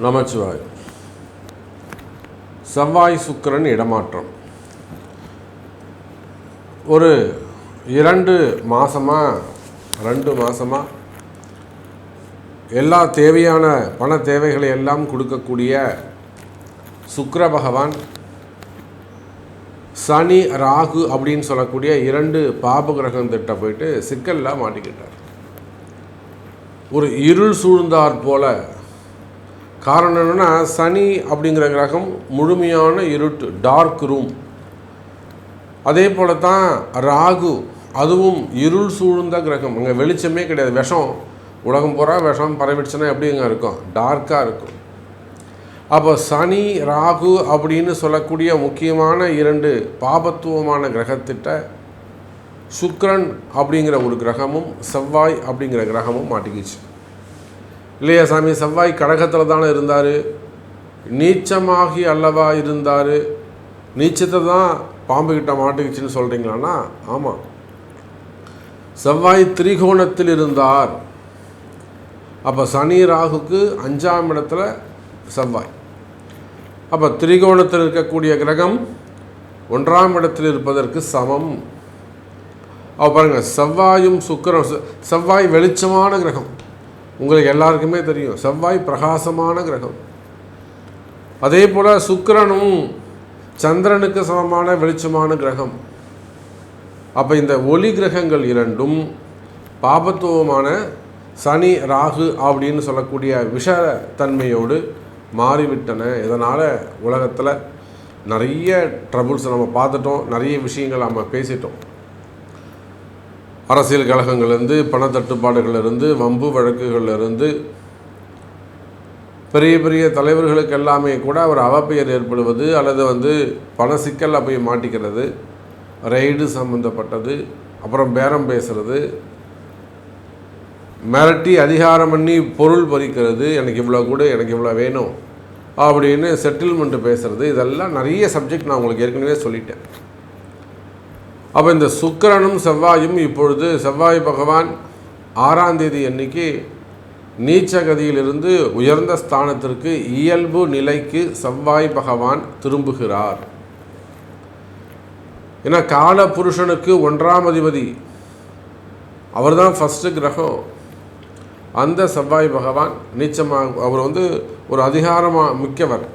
நமச்சிவாய். செவ்வாய் சுக்கிரன் இடமாற்றம் ஒரு 2 மாதமாக எல்லா தேவையான பண தேவைகளை எல்லாம் கொடுக்கக்கூடிய சுக்கிர பகவான் சனி ராகு அப்படின்னு சொல்லக்கூடிய 2 பாப கிரகம் திட்ட போயிட்டு சிக்கலில் மாட்டிக்கிட்டார். ஒரு இருள் சூழ்ந்தார் போல. காரணம் என்னென்னா, சனி அப்படிங்கிற கிரகம் முழுமையான இருட்டு, டார்க் ரூம். அதே போல தான் ராகு, அதுவும் இருள் சூழ்ந்த கிரகம். அங்கே வெளிச்சமே கிடையாது. விஷம், உலகம் பூரா விஷம் பரவிடுச்சுன்னா எப்படிங்க இருக்கும்? டார்க்காக இருக்கும். அப்போ சனி ராகு அப்படின்னு சொல்லக்கூடிய முக்கியமான 2 பாபத்துவமான கிரகத்திட்ட சுக்கிரன் அப்படிங்கிற ஒரு கிரகமும் செவ்வாய் அப்படிங்கிற கிரகமும் மாட்டிக்கிச்சு. இல்லையா சாமி? செவ்வாய் கடகத்தில் தானே இருந்தார், நீச்சமாகி அல்லவா இருந்தார், நீச்சத்தை தான் பாம்புக்கிட்ட மாட்டிக்கிச்சுன்னு சொல்கிறீங்களான்னா ஆமாம். செவ்வாய் திரிகோணத்தில் இருந்தார். அப்போ சனி ராகுக்கு 5ஆம் இடத்துல செவ்வாய். அப்போ திரிகோணத்தில் இருக்கக்கூடிய கிரகம் 1ஆம் இடத்தில் இருப்பதற்கு சமம். அப்போ பாருங்கள், செவ்வாயும் சுக்கிரன். செவ்வாய் வெளிச்சமான கிரகம், உங்களுக்கு எல்லாருக்குமே தெரியும். செவ்வாய் பிரகாசமான கிரகம். அதே போல் சுக்கிரனும் சந்திரனுக்கு சமமான வெளிச்சமான கிரகம். அப்போ இந்த ஒளி கிரகங்கள் 2ம் பாபத்துவமான சனி ராகு அப்படின்னு சொல்லக்கூடிய விஷத்தன்மையோடு மாறிவிட்டன. இதனால் உலகத்தில் நிறைய ட்ரபுள்ஸ் நம்ம பார்த்துட்டோம், நிறைய விஷயங்கள் நம்ம பேசிட்டோம். அரசியல் கழகங்கள்லேருந்து, பணத்தட்டுப்பாடுகளிலிருந்து, வம்பு வழக்குகளிலிருந்து, பெரிய பெரிய தலைவர்களுக்கு எல்லாமே கூட ஒரு அவப்பெயர் ஏற்படுவது அல்லது பண சிக்கலில் போய் மாட்டிக்கிறது, ரைடு சம்மந்தப்பட்டது, அப்புறம் பேரம் பேசுகிறது, மிரட்டி அதிகாரம் பண்ணி பொருள் பறிக்கிறது, எனக்கு இவ்வளோ கூட, எனக்கு இவ்வளோ வேணும் அப்படின்னு செட்டில்மெண்ட்டு பேசுகிறது, இதெல்லாம் நிறைய சப்ஜெக்ட் நான் உங்களுக்கு ஏற்கனவே சொல்லிட்டேன். அப்போ இந்த சுக்கிரனும் செவ்வாயும் இப்பொழுது செவ்வாய் பகவான் 6ஆம் தேதி அன்னைக்கு நீச்சகதியிலிருந்து உயர்ந்த ஸ்தானத்திற்கு இயல்பு நிலைக்கு செவ்வாய் பகவான் திரும்புகிறார். ஏன்னா கால புருஷனுக்கு 1ஆம் அதிபதி அவர் தான் ஃபஸ்ட்டு கிரகம். அந்த செவ்வாய் பகவான் நீச்சமாக, அவர் ஒரு அதிகாரமாக மிக்கவர்,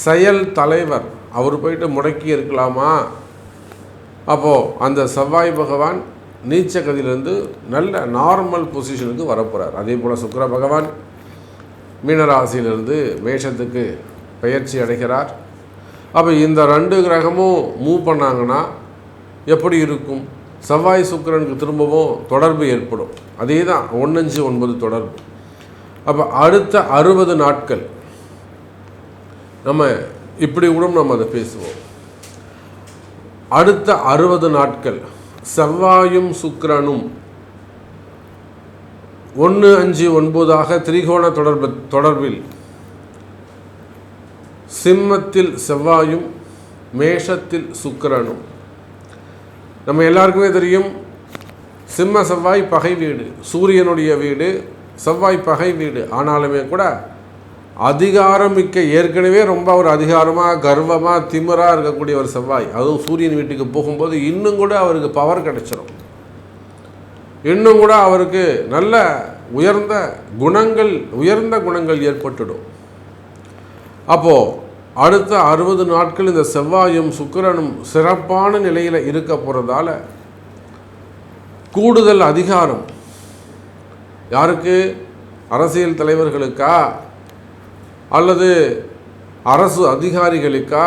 செயல் தலைவர். அவர் போயிட்டு முடக்கி இருக்கலாமா? அப்போது அந்த செவ்வாய் பகவான் நீச்சகதியிலேருந்து நல்ல நார்மல் பொசிஷனுக்கு வரப்போகிறார். அதே போல் சுக்கிர பகவான் மீனராசியிலிருந்து மேஷத்துக்கு பெயர்ச்சி அடைகிறார். அப்போ இந்த 2 கிரகமும் மூவ் பண்ணாங்கன்னா எப்படி இருக்கும்? செவ்வாய் சுக்கிரனுக்கு திரும்பவும் தொடர்பு ஏற்படும். அதே தான் 1-5-9 தொடர்பு. அப்போ அடுத்த 60 நாட்கள் நம்ம இப்படி கூட நம்ம அதை பேசுவோம். அடுத்த 60 நாட்கள் செவ்வாயும் சுக்கிரனும் 1-5-9 திரிகோண தொடர்பில் சிம்மத்தில் செவ்வாயும் மேஷத்தில் சுக்கிரனும். நம்ம எல்லாருக்குமே தெரியும், சிம்ம செவ்வாய் பகை வீடு, சூரியனுடைய வீடு, செவ்வாய் பகை வீடு. ஆனாலுமே கூட அதிகாரம் மிக்க, ஏற்கனவே ரொம்ப ஒரு அதிகாரமாக கர்வமாக திமிராக இருக்கக்கூடிய ஒரு செவ்வாய், அதுவும் சூரியன் வீட்டுக்கு போகும்போது இன்னும் கூட அவருக்கு பவர் கிடைச்சிடும். இன்னும் கூட அவருக்கு நல்ல உயர்ந்த குணங்கள் ஏற்பட்டுடும். அப்போது அடுத்த 60 நாட்கள் இந்த செவ்வாயும் சுக்கிரனும் சிறப்பான நிலையில் இருக்க போகிறதால கூடுதல் அதிகாரம் யாருக்கு? அரசியல் தலைவர்களுக்கா அல்லது அரசு அதிகாரிகளுக்கா?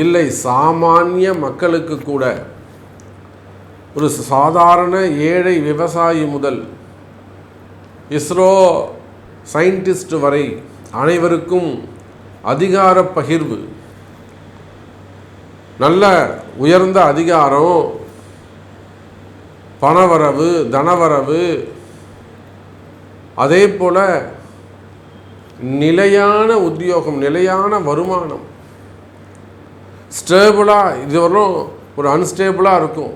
இல்லை, சாமானிய மக்களுக்கு கூட, ஒரு சாதாரண ஏழை விவசாயி முதல் இஸ்ரோ சயின்டிஸ்ட் வரை அனைவருக்கும் அதிகார பகிர்வு, நல்ல உயர்ந்த அதிகாரம், பணவரவு, தனவரவு, அதே போல் நிலையான உத்தியோகம், நிலையான வருமானம், ஸ்டேபிளாக. இதுவரையும் ஒரு அன்ஸ்டேபிளாக இருக்கும்.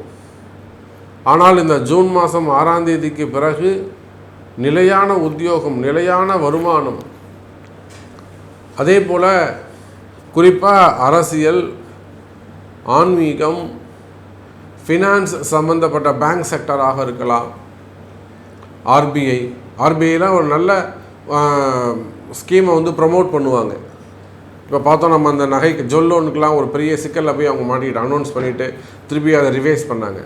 ஆனால் இந்த ஜூன் மாதம் 6ஆம் தேதிக்கு பிறகு நிலையான உத்தியோகம், நிலையான வருமானம். அதே போல் குறிப்பாக அரசியல், ஆன்மீகம், ஃபினான்ஸ் சம்மந்தப்பட்ட பேங்க் செக்டராக இருக்கலாம். ஆர்பிஐலாம் ஒரு நல்ல ஸ்கீமை ப்ரமோட் பண்ணுவாங்க. இப்போ பார்த்தோம், நம்ம அந்த நகைக்கு ஜுவல் லோனுக்கெலாம் ஒரு பெரிய சிக்கலில் போய் அவங்க மாட்டிக்கிட்டு அனௌன்ஸ் பண்ணிவிட்டு திருப்பி அதை ரிவைஸ் பண்ணாங்க.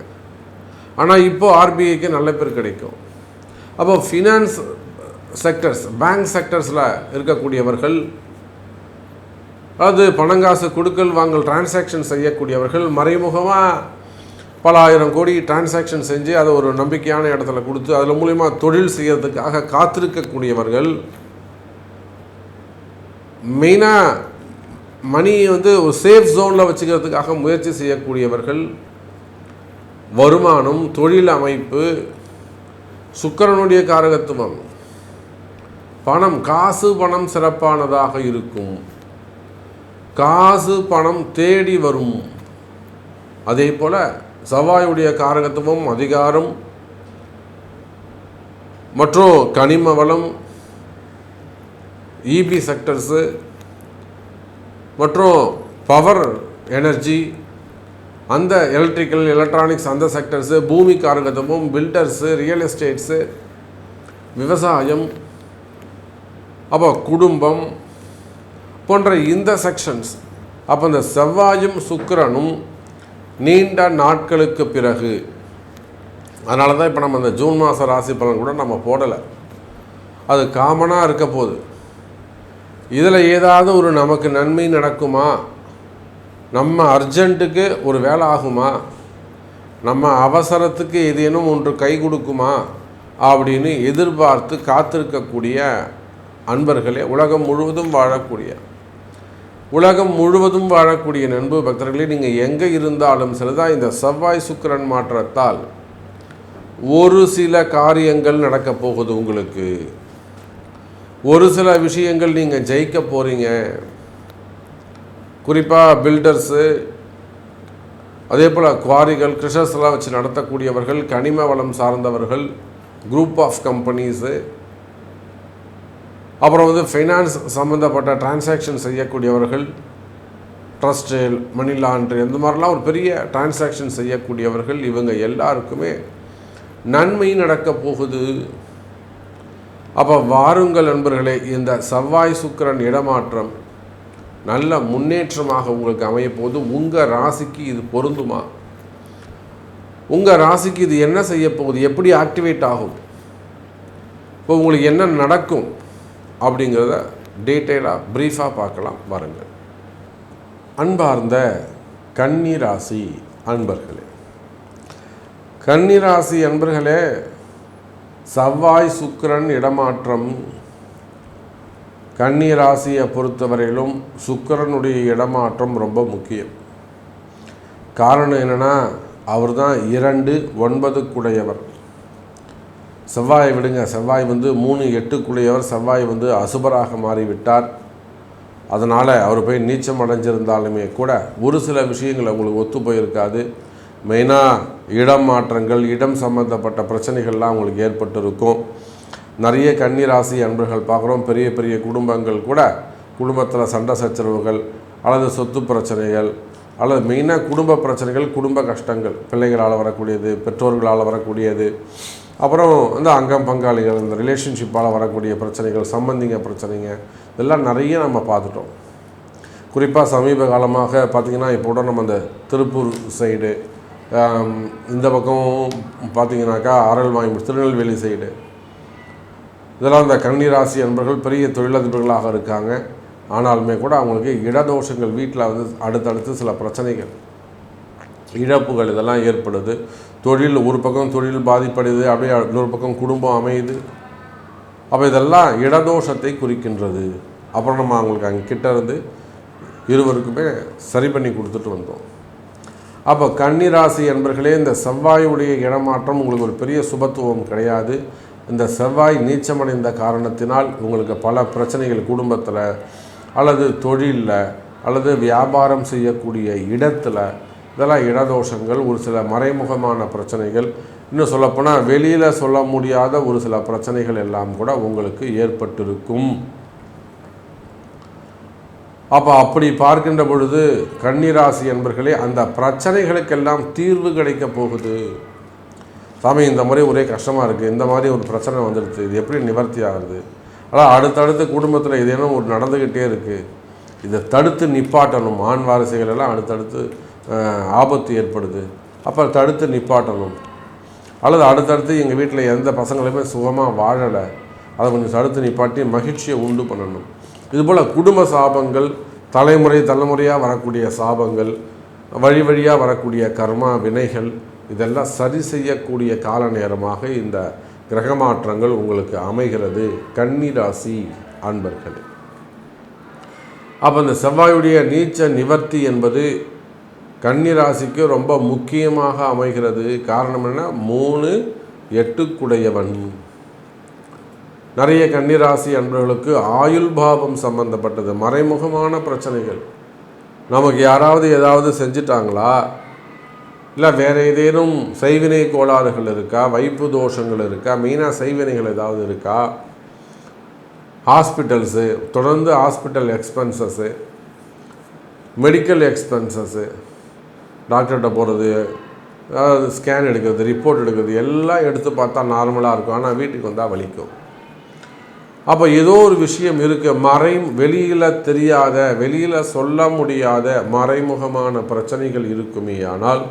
ஆனால் இப்போது ஆர்பிஐக்கு நல்ல பேர் கிடைக்கும். அப்போ ஃபினான்ஸ் செக்டர்ஸ், பேங்க் செக்டர்ஸில் இருக்கக்கூடியவர்கள், அதாவது பணங்காசு கொடுக்கல் வாங்கல் டிரான்சாக்ஷன் செய்யக்கூடியவர்கள், மறைமுகமாக பல ஆயிரம் கோடி டிரான்சாக்ஷன் செஞ்சு அதை ஒரு நம்பிக்கையான இடத்துல கொடுத்து அதில் மூலிமா தொழில் செய்யறதுக்காக காத்திருக்கக்கூடியவர்கள், மெயினாக மணியை ஒரு சேஃப் ஜோனில் வச்சுக்கிறதுக்காக முயற்சி செய்யக்கூடியவர்கள், வருமானம், தொழில் அமைப்பு, சுக்கிரனுடைய காரகத்துவம், பணம், காசு பணம் சிறப்பானதாக இருக்கும். காசு பணம் தேடி வரும். அதே போல் செவ்வாயுடைய காரகத்துவம் அதிகாரம் மற்றும் கனிம வளம், இபி செக்டர்ஸு மற்றும் பவர் எனர்ஜி, அந்த எலக்ட்ரிக்கல் எலக்ட்ரானிக்ஸ் அந்த செக்டர்ஸு, பூமி காரகத்துவம், பில்டர்ஸு, ரியல் எஸ்டேட்ஸு, விவசாயம், அப்போ குடும்பம் போன்ற இந்த செக்ஷன்ஸ். அப்போ இந்த செவ்வாயும் சுக்கிரனும் நீண்ட நாட்களுக்கு பிறகு, அதனால தான் இப்போ நம்ம அந்த ஜூன் மாத ராசி பலன் கூட நம்ம போடலை, அது காமனாக இருக்க போகுது. இதில் ஏதாவது ஒரு நமக்கு நன்மை நடக்குமா, நம்ம அர்ஜென்ட்டுக்கு ஒரு வேலை ஆகுமா, நம்ம அவசரத்துக்கு ஏதேனும் ஒன்று கை கொடுக்குமா அப்படின்னு எதிர்பார்த்து காத்திருக்கக்கூடிய அன்பர்களே, உலகம் முழுவதும் வாழக்கூடிய நண்பு பக்தர்களே, நீங்கள் எங்கே இருந்தாலும் சரிதான், இந்த செவ்வாய் சுக்கிரன் மாற்றத்தால் ஒரு சில காரியங்கள் நடக்கப் போகுது. உங்களுக்கு ஒரு சில விஷயங்கள் நீங்கள் ஜெயிக்க போகிறீங்க. குறிப்பாக பில்டர்ஸு, அதே போல் குவாரிகள், கிருஷர்ஸ்லாம் வச்சு நடத்தக்கூடியவர்கள், கனிம வளம் சார்ந்தவர்கள், குரூப் ஆஃப் கம்பெனிஸு, அப்புறம் ஃபைனான்ஸ் சம்மந்தப்பட்ட டிரான்சாக்ஷன் செய்யக்கூடியவர்கள், ட்ரஸ்ட்டு, மணி லாண்ட்ரி, இந்த மாதிரிலாம் ஒரு பெரிய டிரான்சாக்ஷன் செய்யக்கூடியவர்கள், இவங்க எல்லாருக்குமே நன்மை நடக்கப் போகுது. அப்போ வாருங்கள் நண்பர்களே, இந்த செவ்வாய் சுக்கிரன் இடமாற்றம் நல்ல முன்னேற்றமாக உங்களுக்கு அமையப்போகுது. உங்கள் ராசிக்கு இது பொருந்துமா? உங்கள் ராசிக்கு இது என்ன செய்ய போகுது? எப்படி ஆக்டிவேட் ஆகும்? இப்போ உங்களுக்கு என்ன நடக்கும் அப்படிங்கிறத டீட்டெயிலாக ப்ரீஃபாக பார்க்கலாம் பாருங்கள். அன்பார்ந்த கன்னி ராசி அன்பர்களே, கன்னி ராசி அன்பர்களே, செவ்வாய் சுக்கிரன் இடமாற்றம் கன்னி ராசியை பொறுத்தவரையிலும் சுக்கிரனுடைய இடமாற்றம் ரொம்ப முக்கியம். காரணம் என்னென்னா, அவர் தான் 2-9 செவ்வாயை விடுங்க, செவ்வாய் 3-8 செவ்வாய் அசுபராக மாறிவிட்டார். அதனால் அவர் போய் நீச்சம் அடைஞ்சிருந்தாலுமே கூட ஒரு சில விஷயங்கள் உங்களுக்கு ஒத்து போயிருக்காது. மெயினாக இடம் மாற்றங்கள், இடம் சம்மந்தப்பட்ட பிரச்சனைகள்லாம் உங்களுக்கு ஏற்பட்டிருக்கும். நிறைய கன்னி ராசி அன்பர்கள் பார்க்குறோம், பெரிய பெரிய குடும்பங்கள் கூட குடும்பத்தில் சண்டை சச்சரவுகள் அல்லது சொத்து பிரச்சனைகள் அல்லது மெயினாக குடும்ப பிரச்சனைகள், குடும்ப கஷ்டங்கள், பிள்ளைகளால் வரக்கூடியது, பெற்றோர்களால் வரக்கூடியது, அப்புறம் அங்கம் பங்காளிகள், இந்த ரிலேஷன்ஷிப்பால் வரக்கூடிய பிரச்சனைகள், சம்பந்திங்க பிரச்சனைங்க, இதெல்லாம் நிறைய நம்ம பார்த்துட்டோம். குறிப்பாக சமீப காலமாக பார்த்திங்கன்னா, இப்போ கூட நம்ம அந்த திருப்பூர் சைடு, இந்த பக்கம் பார்த்திங்கனாக்கா அரல்வாய்மொழி, திருநெல்வேலி சைடு, இதெல்லாம் இந்த கன்னி ராசி அன்பர்கள் பெரிய தொழிலதிபர்களாக இருக்காங்க. ஆனாலுமே கூட அவங்களுக்கு இடதோஷங்கள், வீட்டில் அடுத்தடுத்து சில பிரச்சனைகள், இழப்புகள் இதெல்லாம் ஏற்படுது. தொழில் ஒரு பக்கம் தொழில் பாதிப்படையுது, அப்படியே இன்னொரு பக்கம் குடும்பம் அமையுது. அப்போ இதெல்லாம் இடதோஷத்தை குறிக்கின்றது. அப்புறம் நம்ம அவங்களுக்கு அங்கே கிட்ட இருந்து இருவருக்குமே சரி பண்ணி கொடுத்துட்டு வந்தோம். அப்போ கன்னி ராசி என்பர்களே, இந்த செவ்வாயுடைய இடமாற்றம் உங்களுக்கு ஒரு பெரிய சுபத்துவம் கிடையாது. இந்த செவ்வாய் நீச்சமடைந்த காரணத்தினால் உங்களுக்கு பல பிரச்சனைகள் குடும்பத்தில் அல்லது தொழிலில் அல்லது வியாபாரம் செய்யக்கூடிய இடத்துல இதெல்லாம் இடதோஷங்கள், ஒரு சில மறைமுகமான பிரச்சனைகள், இன்னும் சொல்லப்போனால் வெளியில் சொல்ல முடியாத ஒரு சில பிரச்சனைகள் எல்லாம் கூட உங்களுக்கு ஏற்பட்டிருக்கும். அப்போ அப்படி பார்க்கின்ற பொழுது கன்னிராசி என்பர்களே, அந்த பிரச்சனைகளுக்கெல்லாம் தீர்வு கிடைக்க போகுது. சாமி, இந்த மாதிரி ஒரே கஷ்டமாக இருக்குது, இந்த மாதிரி ஒரு பிரச்சனை வந்துடுது, இது எப்படி நிவர்த்தி ஆகுது? ஆனால் அடுத்தடுத்து குடும்பத்தில் ஏதேனும் ஒரு நடந்துக்கிட்டே இருக்குது, இதை தடுத்து நிப்பாட்டணும். ஆண் வாரிசுகள் எல்லாம் அடுத்தடுத்து ஆபத்து ஏற்படுது, அப்போ தடுத்து நிப்பாட்டணும். அல்லது அடுத்தடுத்து எங்கள் வீட்டில் எந்த பசங்களுமே சுகமாக வாழலை, அதை கொஞ்சம் தடுத்து நிப்பாட்டி மகிழ்ச்சியை உண்டு பண்ணணும். இதுபோல் குடும்ப சாபங்கள், தலைமுறையாக வரக்கூடிய சாபங்கள், வழி வழியாக வரக்கூடிய கர்மா வினைகள், இதெல்லாம் சரி செய்யக்கூடிய கால நேரமாக இந்த கிரக மாற்றங்கள் உங்களுக்கு அமைகிறது கன்னிராசி அன்பர்களே. அப்போ இந்த செவ்வாயுடைய நீச்ச நிவர்த்தி என்பது கன்னிராசிக்கு ரொம்ப முக்கியமாக அமைகிறது. காரணம் என்ன? 3 8 நிறைய கன்னிராசி அன்பர்களுக்கு ஆயுள் பாவம் சம்பந்தப்பட்டது மறைமுகமான பிரச்சனைகள். நமக்கு யாராவது ஏதாவது செஞ்சிட்டாங்களா, இல்லை வேறு ஏதேனும் செய்வினை கோளாறுகள் இருக்கா, வைப்பு தோஷங்கள் இருக்கா, மெயினாக செய்வினைகள் ஏதாவது இருக்கா, ஹாஸ்பிட்டல்ஸு, தொடர்ந்து ஹாஸ்பிட்டல் எக்ஸ்பென்சஸ்ஸு, மெடிக்கல் எக்ஸ்பென்சஸ்ஸு, டாக்டர்கிட்ட போகிறது, அதாவது ஸ்கேன் எடுக்கிறது, ரிப்போர்ட் எடுக்கிறது, எல்லாம் எடுத்து பார்த்தா நார்மலாக இருக்கும், ஆனால் வீட்டுக்கு வந்தால் வலிக்கும். அப்போ ஏதோ ஒரு விஷயம் இருக்குது, வெளியில் தெரியாத, வெளியில் சொல்ல முடியாத மறைமுகமான பிரச்சனைகள் இருக்குமே. ஆனால்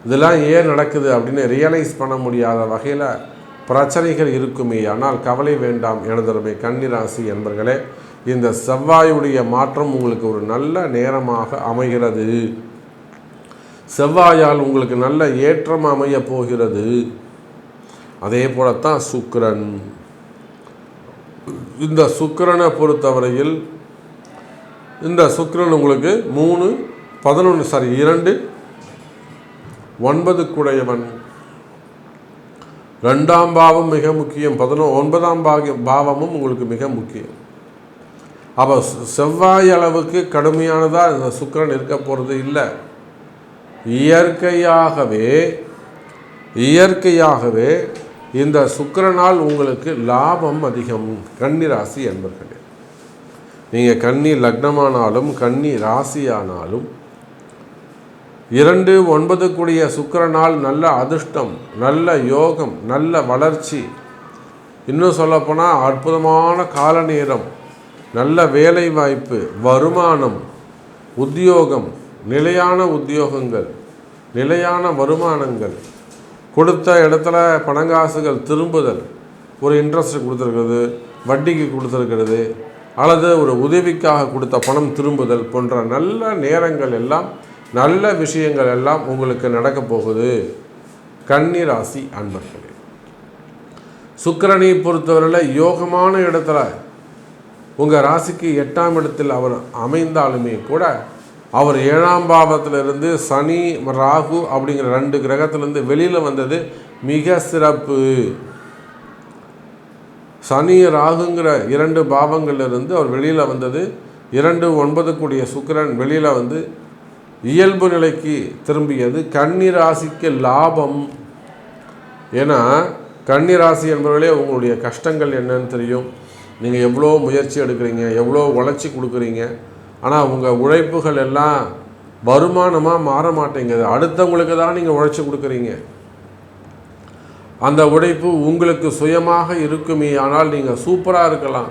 இதெல்லாம் ஏன் நடக்குது அப்படின்னு ரியலைஸ் பண்ண முடியாத வகையில் பிரச்சனைகள் இருக்குமே. ஆனால் கவலை வேண்டாம் எனதருமை கன்னிராசி என்பர்களே, இந்த செவ்வாயுடைய மாற்றம் உங்களுக்கு ஒரு நல்ல நேரமாக அமைகிறது. செவ்வாயால் உங்களுக்கு நல்ல ஏற்றம் அமைய போகிறது. அதே போலத்தான் சுக்கிரன். இந்த சுக்கிரனை பொறுத்தவரையில் இந்த சுக்கிரன் உங்களுக்கு 2 9 2ஆம் பாவம் மிக முக்கியம், 9ஆம் பாவமும் உங்களுக்கு மிக முக்கியம். அப்போ செவ்வாய் அளவுக்கு கடுமையானதாக இந்த சுக்கிரன் இருக்க போகிறது இல்லை. இயற்கையாகவே இந்த சுக்கிரனால் உங்களுக்கு லாபம் அதிகம் கன்னிராசி என்பர்களே. நீங்கள் கன்னி லக்னமானாலும் கன்னி ராசியானாலும் 2 9 சுக்கிரனால் நல்ல அதிர்ஷ்டம், நல்ல யோகம், நல்ல வளர்ச்சி, இன்னும் சொல்லப்போனால் அற்புதமான கால நேரம், நல்ல வேலை வாய்ப்பு, வருமானம், உத்தியோகம், நிலையான உத்தியோகங்கள், நிலையான வருமானங்கள், கொடுத்த இடத்துல பணங்காசுகள் திரும்புதல், ஒரு இன்ட்ரெஸ்ட் கொடுத்துருக்கிறது, வட்டிக்கு கொடுத்துருக்கிறது, அல்லது ஒரு உதவிக்காக கொடுத்த பணம் திரும்புதல் போன்ற நல்ல நேரங்கள் எல்லாம், நல்ல விஷயங்கள் எல்லாம் உங்களுக்கு நடக்க போகுது கன்னிராசி அன்பர்களே. சுக்கிரனை பொறுத்தவரையில் யோகமான இடத்துல உங்கள் ராசிக்கு 8ஆம் இடத்தில் அவர் அமைந்தாலுமே கூட அவர் 7ஆம் பாவத்திலிருந்து சனி ராகு அப்படிங்கிற 2 கிரகத்திலிருந்து வெளியில் வந்தது மிக சிறப்பு. சனி ராகுங்கிற 2 பாவங்களிலிருந்து அவர் வெளியில் வந்தது, 2 9 சுக்கிரன் வெளியில் வந்து இயல்பு நிலைக்கு திரும்பியது கன்னிராசிக்கு லாபம். ஏன்னா கன்னிராசி என்பவர்களே உங்களுடைய கஷ்டங்கள் என்னன்னு தெரியும். நீங்கள் எவ்வளோ முயற்சி எடுக்கிறீங்க, எவ்வளோ உழைச்சி கொடுக்குறீங்க, ஆனால் உங்கள் உழைப்புகள் எல்லாம் வருமானமாக மாற மாட்டேங்குது. அடுத்தவங்களுக்கு தான் நீங்கள் உழைச்சி கொடுக்குறீங்க. அந்த உழைப்பு உங்களுக்கு சுயமாக இருக்குமே, ஆனால் நீங்கள் சூப்பராக இருக்கலாம்,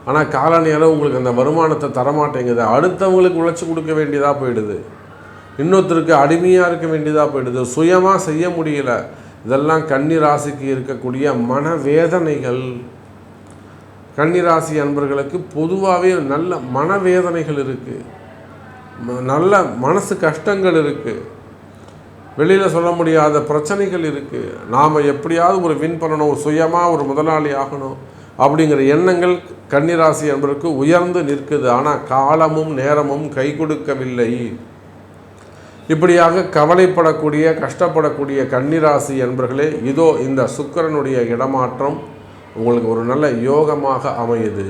ஆனால் கால நேரம் உங்களுக்கு அந்த வருமானத்தை தரமாட்டேங்குது. அடுத்தவங்களுக்கு உழைச்சி கொடுக்க வேண்டியதாக போயிடுது, இன்னொருத்தருக்கு அடிமையாக இருக்க வேண்டியதாக போயிடுது, சுயமாக செய்ய முடியல. இதெல்லாம் கன்னிராசிக்கு இருக்கக்கூடிய மனவேதனைகள். கன்னிராசி அன்பர்களுக்கு பொதுவாகவே நல்ல மனவேதனைகள் இருக்குது, நல்ல மனசு கஷ்டங்கள் இருக்குது, வெளியில் சொல்ல முடியாத பிரச்சனைகள் இருக்குது. நாம் எப்படியாவது ஒரு வின் பண்ணணும், சுயமாக ஒரு முதலாளி ஆகணும் அப்படிங்கிற எண்ணங்கள் கன்னிராசி அன்பருக்கு உயர்ந்து நிற்குது. ஆனால் காலமும் நேரமும் கை கொடுக்கவில்லை. இப்படியாக கவலைப்படக்கூடிய கஷ்டப்படக்கூடிய கன்னிராசி அன்பர்களே, இதோ இந்த சுக்கிரனுடைய இடமாற்றம் உங்களுக்கு ஒரு நல்ல யோகமாக அமையுது.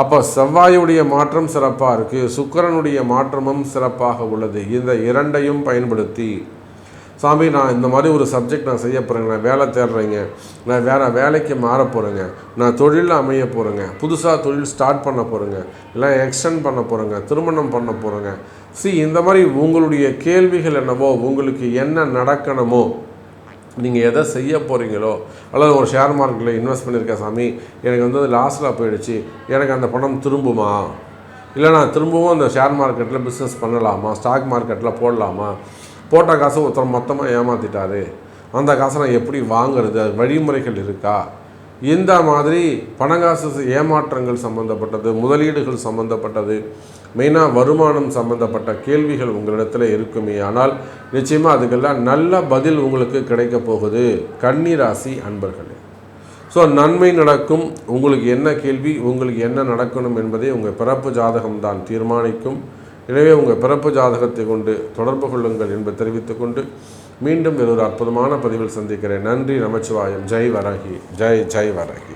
அப்போ செவ்வாயுடைய மாற்றம் சிறப்பாக இருக்குது, சுக்கிரனுடைய மாற்றமும் சிறப்பாக உள்ளது. இந்த 2ஐயும் பயன்படுத்தி சாமி நான் இந்த மாதிரி ஒரு சப்ஜெக்ட் நான் செய்ய போகிறேங்க, நான் வேலை தேடுறேங்க, நான் வேறு வேலைக்கு மாற போகிறேங்க, நான் தொழிலில் அமைய போகிறேங்க, புதுசாக தொழில் ஸ்டார்ட் பண்ண போகிறேங்க, இல்லை எக்ஸ்டெண்ட் பண்ண போகிறேங்க, திருமணம் பண்ண போகிறேங்க. இந்த மாதிரி உங்களுடைய கேள்விகள் என்னவோ, உங்களுக்கு என்ன நடக்கணுமோ, நீங்கள் எதை செய்ய போகிறீங்களோ, அல்லது ஒரு ஷேர் மார்க்கெட்டில் இன்வெஸ்ட் பண்ணியிருக்கேன் சாமி, எனக்கு வந்து லாஸில் போயிடுச்சு, எனக்கு அந்த பணம் திரும்புமா, இல்லை நான் திரும்பவும் அந்த ஷேர் மார்க்கெட்டில் பிஸ்னஸ் பண்ணலாமா, ஸ்டாக் மார்க்கெட்டில் போடலாமா, போட்ட காசு ஒருத்தர் மொத்தமாக ஏமாற்றிட்டாரு, அந்த காசை நான் எப்படி வாங்குறது, அது வழிமுறைகள் இருக்கா, இந்த மாதிரி பணங்காசு ஏமாற்றங்கள் சம்மந்தப்பட்டது, முதலீடுகள் சம்மந்தப்பட்டது, மெயினாக வருமானம் சம்மந்தப்பட்ட கேள்விகள் உங்களிடத்தில் இருக்குமே. ஆனால் நிச்சயமாக அதுக்கெல்லாம் நல்ல பதில் உங்களுக்கு கிடைக்க போகுது கன்னி ராசி அன்பர்களே. நன்மை நடக்கும். உங்களுக்கு என்ன கேள்வி, உங்களுக்கு என்ன நடக்கணும் என்பதை உங்கள் பிறப்பு ஜாதகம் தான் தீர்மானிக்கும். எனவே உங்கள் பிறப்பு ஜாதகத்தை கொண்டு தொடர்பு கொள்ளுங்கள் என்பதை தெரிவித்துக்கொண்டு மீண்டும் ஒரு அற்புதமான பதிவில் சந்திக்கிறேன். நன்றி. நமச்சிவாயம். ஜெய் வராகி. ஜெய் ஜெய் வராகி.